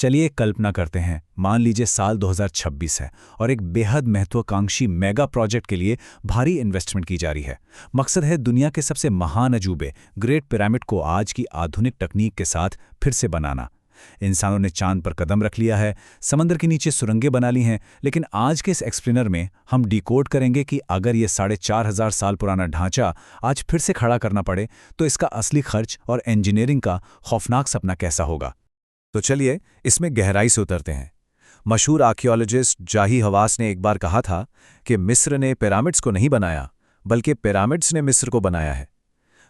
चलिए कल्पना करते हैं, मान लीजिए साल 2026 है और एक बेहद महत्वाकांक्षी मेगा प्रोजेक्ट के लिए भारी इन्वेस्टमेंट की जा रही है। मकसद है दुनिया के सबसे महान अजूबे ग्रेट पिरामिड को आज की आधुनिक तकनीक के साथ फिर से बनाना। इंसानों ने चांद पर कदम रख लिया है, समंदर के नीचे सुरंगें बना ली हैं, लेकिन आज के इस एक्सप्लेनर में हम डिकोड करेंगे कि अगर ये 4,500 साल पुराना ढांचा आज फिर से खड़ा करना पड़े तो इसका असली खर्च और इंजीनियरिंग का खौफनाक सपना कैसा होगा। तो चलिए इसमें गहराई से उतरते हैं। मशहूर आर्कियोलॉजिस्ट जाही हवास ने एक बार कहा था कि मिस्र ने पिरामिड्स को नहीं बनाया, बल्कि पिरामिड्स ने मिस्र को बनाया है।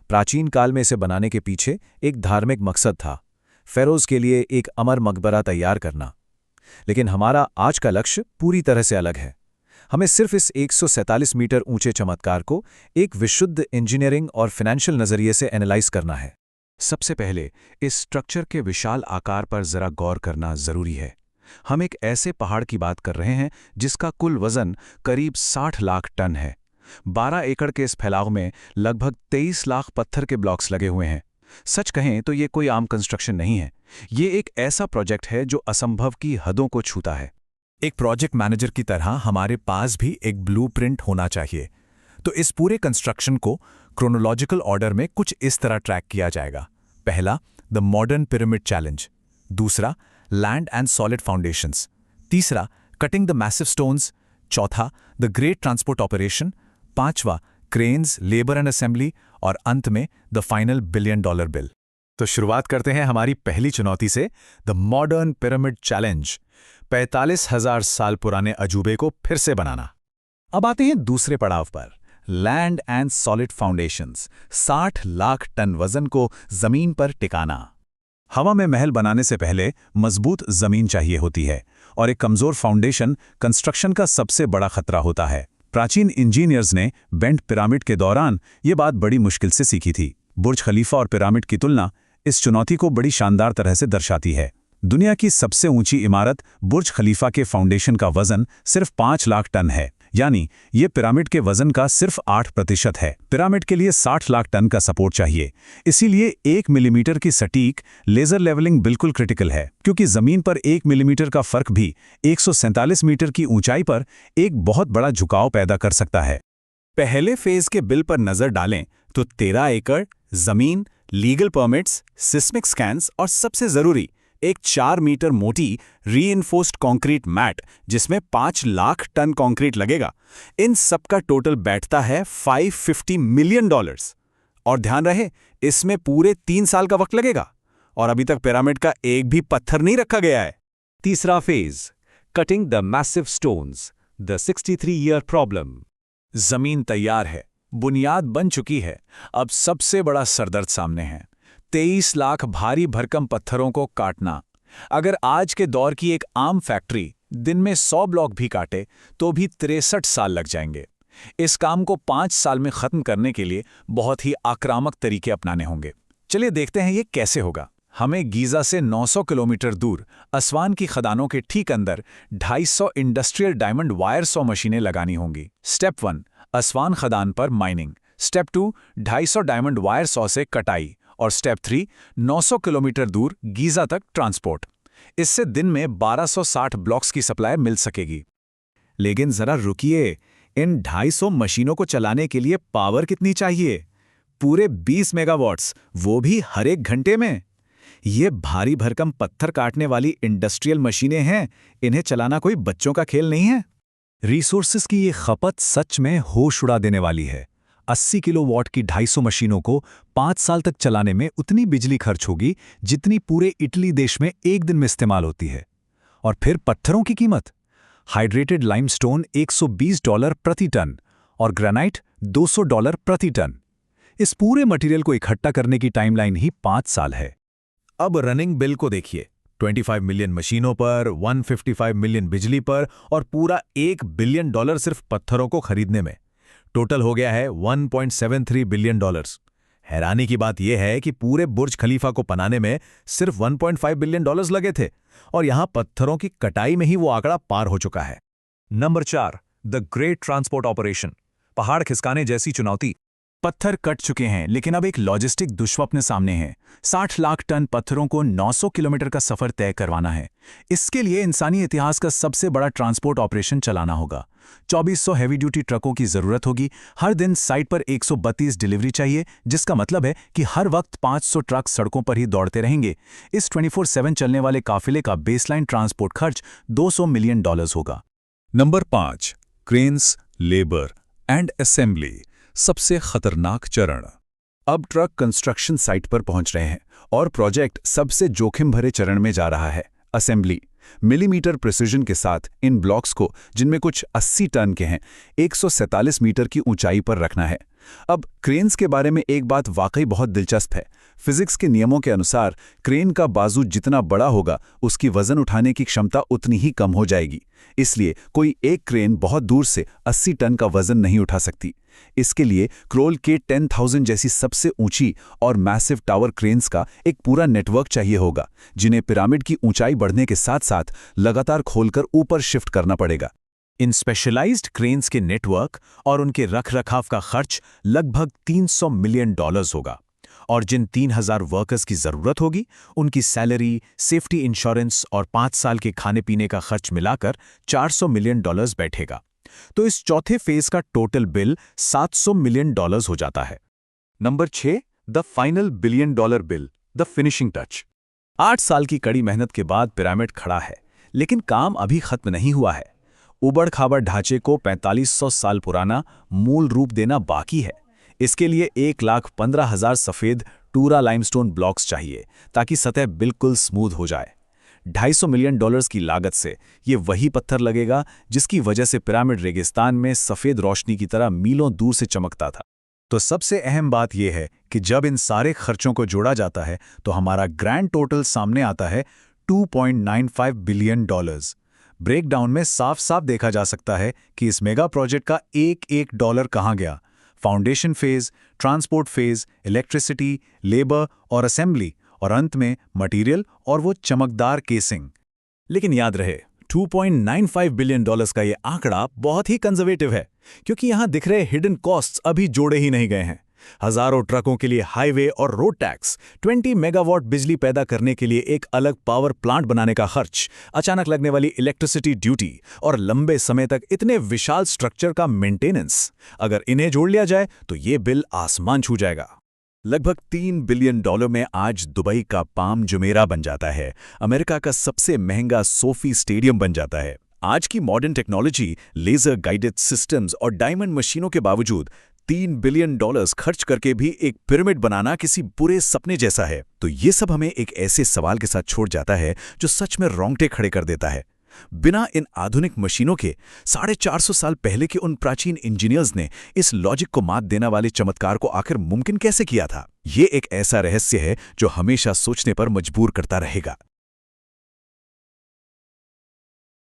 प्राचीन काल में इसे बनाने के पीछे एक धार्मिक मकसद था, फेरोज के लिए एक अमर मकबरा तैयार करना। लेकिन हमारा आज का लक्ष्य पूरी तरह से अलग है। हमें सिर्फ इस 147 मीटर ऊंचे चमत्कार को एक विशुद्ध इंजीनियरिंग और फाइनेंशियल नजरिए से एनालाइज करना है। सबसे पहले इस स्ट्रक्चर के विशाल आकार पर जरा गौर करना जरूरी है। हम एक ऐसे पहाड़ की बात कर रहे हैं जिसका कुल वजन करीब 60 लाख टन है। 12 एकड़ के इस फैलाव में लगभग 23 लाख पत्थर के ब्लॉक्स लगे हुए हैं। सच कहें तो ये कोई आम कंस्ट्रक्शन नहीं है। ये एक ऐसा प्रोजेक्ट है जो असंभव की हदों को छूता है। एक प्रोजेक्ट मैनेजर की तरह हमारे पास भी एक ब्लूप्रिंट होना चाहिए। तो इस पूरे कंस्ट्रक्शन को क्रोनोलॉजिकल ऑर्डर में कुछ इस तरह ट्रैक किया जाएगा। पहला, द मॉडर्न पिरामिड चैलेंज। दूसरा, लैंड एंड सॉलिड फाउंडेशंस। तीसरा, कटिंग द मैसिव स्टोन्स। चौथा, द ग्रेट ट्रांसपोर्ट ऑपरेशन। पांचवा, क्रेन्स, लेबर एंड असेंबली। और अंत में द फाइनल $1 बिलियन बिल। तो शुरुआत करते हैं हमारी पहली चुनौती से, द मॉडर्न पिरामिड चैलेंज। 45,000 साल पुराने अजूबे को फिर से बनाना। अब आते हैं दूसरे पड़ाव पर, land and solid foundations. 60 lakh tonne वजन को जमीन पर टिकाना। हवा में महल बनाने से पहले मजबूत जमीन चाहिए होती है, और एक कमजोर फाउंडेशन कंस्ट्रक्शन का सबसे बड़ा खतरा होता है। प्राचीन इंजीनियर्स ने बेंट पिरामिड के दौरान ये बात बड़ी मुश्किल से सीखी थी। बुर्ज खलीफा और पिरामिड की तुलना इस चुनौती को बड़ी शानदार तरह से दर्शाती है। दुनिया की सबसे ऊंची इमारत बुर्ज खलीफा के फाउंडेशन का वजन सिर्फ 5 लाख टन है, यानी ये पिरामिड के वजन का सिर्फ 8% है। पिरामिड के लिए 60 लाख टन का सपोर्ट चाहिए। इसीलिए 1 मिलीमीटर की सटीक लेजर लेवलिंग बिल्कुल क्रिटिकल है, क्योंकि जमीन पर 1 मिलीमीटर का फर्क भी 147 मीटर की ऊंचाई पर एक बहुत बड़ा झुकाव पैदा कर सकता है। पहले फेज के बिल पर नजर डालें तो 13 एकड़ जमीन, लीगल परमिट्स, सिस्मिक स्कैन्स और सबसे जरूरी एक 4 मीटर मोटी रीइंफोर्स्ड कंक्रीट मैट, जिसमें 5 लाख टन कंक्रीट लगेगा। इन सब का टोटल बैठता है $550 मिलियन। और ध्यान रहे, इसमें पूरे 3 साल का वक्त लगेगा, और अभी तक पिरामिड का एक भी पत्थर नहीं रखा गया है। तीसरा phase, cutting the massive stones, the 63 year problem. जमीन तैयार है, बुनियाद बन चुकी है, अब सबसे बड़ा सरदर्द सामने है। 23 लाख भारी भरकम पत्थरों को काटना। अगर आज के दौर की एक आम फैक्ट्री दिन में 100 ब्लॉक भी काटे तो भी 63 साल लग जाएंगे। इस काम को 5 साल में खत्म करने के लिए बहुत ही आक्रामक तरीके अपनाने होंगे। चलिए देखते हैं ये कैसे होगा। हमें गीजा से 900 किलोमीटर दूर असवान की खदानों के ठीक अंदर 250 इंडस्ट्रियल डायमंड वायर सॉ मशीनें लगानी होंगी। स्टेप 1, असवान खदान पर mining. Step 2, 250 diamond wire saw से कटाई। और स्टेप 3, 900 किलोमीटर दूर गीजा तक ट्रांसपोर्ट। इससे दिन में 1260 ब्लॉक्स की सप्लाई मिल सकेगी। लेकिन जरा रुकिए, इन 250 मशीनों को चलाने के लिए पावर कितनी चाहिए? पूरे 20 मेगावाट्स, वो भी हर एक घंटे में। ये भारी भरकम पत्थर काटने वाली इंडस्ट्रियल मशीनें हैं, इन्हें चलाना कोई बच्चों का खेल नहीं है। रिसोर्सेज की ये खपत सच में होश उड़ा देने वाली है। 80 किलोवाट की 250 मशीनों को 5 साल तक चलाने में उतनी बिजली खर्च होगी जितनी पूरे इटली देश में एक दिन में इस्तेमाल होती है। और फिर पत्थरों की कीमत, हाइड्रेटेड लाइमस्टोन $120 प्रति टन और ग्रेनाइट $200 प्रति टन। इस पूरे मटेरियल को इकट्ठा करने की टाइमलाइन ही 5 साल है। अब रनिंग बिल को देखिए, 25 मिलियन मशीनों पर, 155 मिलियन बिजली पर और पूरा $1 बिलियन सिर्फ पत्थरों को खरीदने में। टोटल हो गया है $1.73 बिलियन। हैरानी की बात यह है कि पूरे बुर्ज खलीफा को बनाने में सिर्फ $1.5 बिलियन लगे थे, और यहां पत्थरों की कटाई में ही वो आंकड़ा पार हो चुका है। Number 4, the great transport operation, पहाड़ खिसकाने जैसी चुनौती। पत्थर कट चुके हैं, लेकिन अब एक लॉजिस्टिक दुष्स्वप्न सामने है। 60 लाख टन पत्थरों को 900 किलोमीटर का सफर तय करवाना है। इसके लिए इंसानी इतिहास का सबसे बड़ा ट्रांसपोर्ट ऑपरेशन चलाना होगा। 2400 हैवी ड्यूटी ट्रकों की जरूरत होगी। हर दिन साइट पर 132 डिलीवरी चाहिए, जिसका मतलब है कि हर वक्त 500 ट्रक सड़कों पर ही दौड़ते रहेंगे। इस 24/7 चलने वाले काफिले का बेसलाइन ट्रांसपोर्ट खर्च $200 मिलियन होगा। Number 5, cranes, labour and assembly, सबसे खतरनाक चरण। अब ट्रक कंस्ट्रक्शन साइट पर पहुंच रहे हैं और प्रोजेक्ट सबसे जोखिम भरे चरण में जा रहा है, असेंबली। मिलीमीटर प्रिसिजन के साथ इन ब्लॉक्स को, जिनमें कुछ 80 टन के हैं, 147 मीटर की ऊंचाई पर रखना है। अब क्रेन्स के बारे में एक बात वाकई बहुत दिलचस्प है। फिजिक्स के नियमों के अनुसार क्रेन का बाजू जितना बड़ा होगा, उसकी वजन उठाने की क्षमता उतनी ही कम हो जाएगी। इसलिए कोई एक क्रेन बहुत दूर से 80 टन का वजन नहीं उठा सकती। इसके लिए क्रोल के 10,000 जैसी सबसे ऊंची और मैसिव टावर क्रेन्स का एक पूरा नेटवर्क चाहिए होगा, जिन्हें पिरामिड की ऊंचाई बढ़ने के साथ साथ लगातार खोलकर ऊपर शिफ्ट करना पड़ेगा। इन स्पेशलाइज्ड क्रेन्स के नेटवर्क और उनके रखरखाव का खर्च लगभग $300 मिलियन होगा, और जिन 3000 वर्कर्स की जरूरत होगी, उनकी सैलरी, सेफ्टी इंश्योरेंस और 5 साल के खाने पीने का खर्च मिलाकर $400 मिलियन बैठेगा। तो इस चौथे फेज का टोटल बिल $700 मिलियन हो जाता है। Number 6, the final $1 billion bill, the finishing touch. 8 साल की कड़ी मेहनत के बाद पिरामिड खड़ा है, लेकिन काम अभी खत्म नहीं हुआ है। उबड़-खाबड़ ढांचे को 4500 साल पुराना मूल रूप देना बाकी है। इसके लिए 1,15,000 सफ़ेद टूरा लाइमस्टोन ब्लॉक्स चाहिए, ताकि सतह बिल्कुल स्मूथ हो जाए। $250 मिलियन की लागत से ये वही पत्थर लगेगा जिसकी वजह से पिरामिड रेगिस्तान में सफ़ेद रोशनी की तरह मीलों दूर से चमकता था। तो सबसे अहम बात यह है कि जब इन सारे खर्चों को जोड़ा जाता है, तो हमारा ग्रैंड टोटल सामने आता है $2.95 बिलियन। ब्रेकडाउन में साफ साफ देखा जा सकता है कि इस मेगा प्रोजेक्ट का एक डॉलर कहाँ गया। Foundation phase, transport phase, electricity, labour और असेंबली, और अंत में मटेरियल और वो चमकदार केसिंग। लेकिन याद रहे, $2.95 बिलियन का ये आंकड़ा बहुत ही कंजर्वेटिव है, क्योंकि यहां दिख रहे हिडन कॉस्ट्स अभी जोड़े ही नहीं गए हैं। हजारों ट्रकों के लिए हाईवे और रोड टैक्स, 20 मेगावाट बिजली पैदा करने के लिए एक अलग पावर प्लांट बनाने का खर्च, अचानक लगने वाली इलेक्ट्रिसिटी ड्यूटी और लंबे समय तक इतने विशाल स्ट्रक्चर का मेंटेनेंस, अगर इन्हें जोड़ लिया जाए तो ये बिल आसमान छू जाएगा। लगभग $3 बिलियन में आज दुबई का पाम जुमेरा बन जाता है, अमेरिका का सबसे महंगा सोफी स्टेडियम बन जाता है। आज की modern technology, laser guided systems और डायमंड मशीनों के बावजूद $3 बिलियन खर्च करके भी एक पिरामिड बनाना किसी बुरे सपने जैसा है। तो ये सब हमें एक ऐसे सवाल के साथ छोड़ जाता है जो सच में रोंगटे खड़े कर देता है। बिना इन आधुनिक मशीनों के 450 साल पहले के उन प्राचीन इंजीनियर्स ने इस लॉजिक को मात देने वाले चमत्कार को आखिर मुमकिन कैसे किया था? ये एक ऐसा रहस्य है जो हमेशा सोचने पर मजबूर करता रहेगा।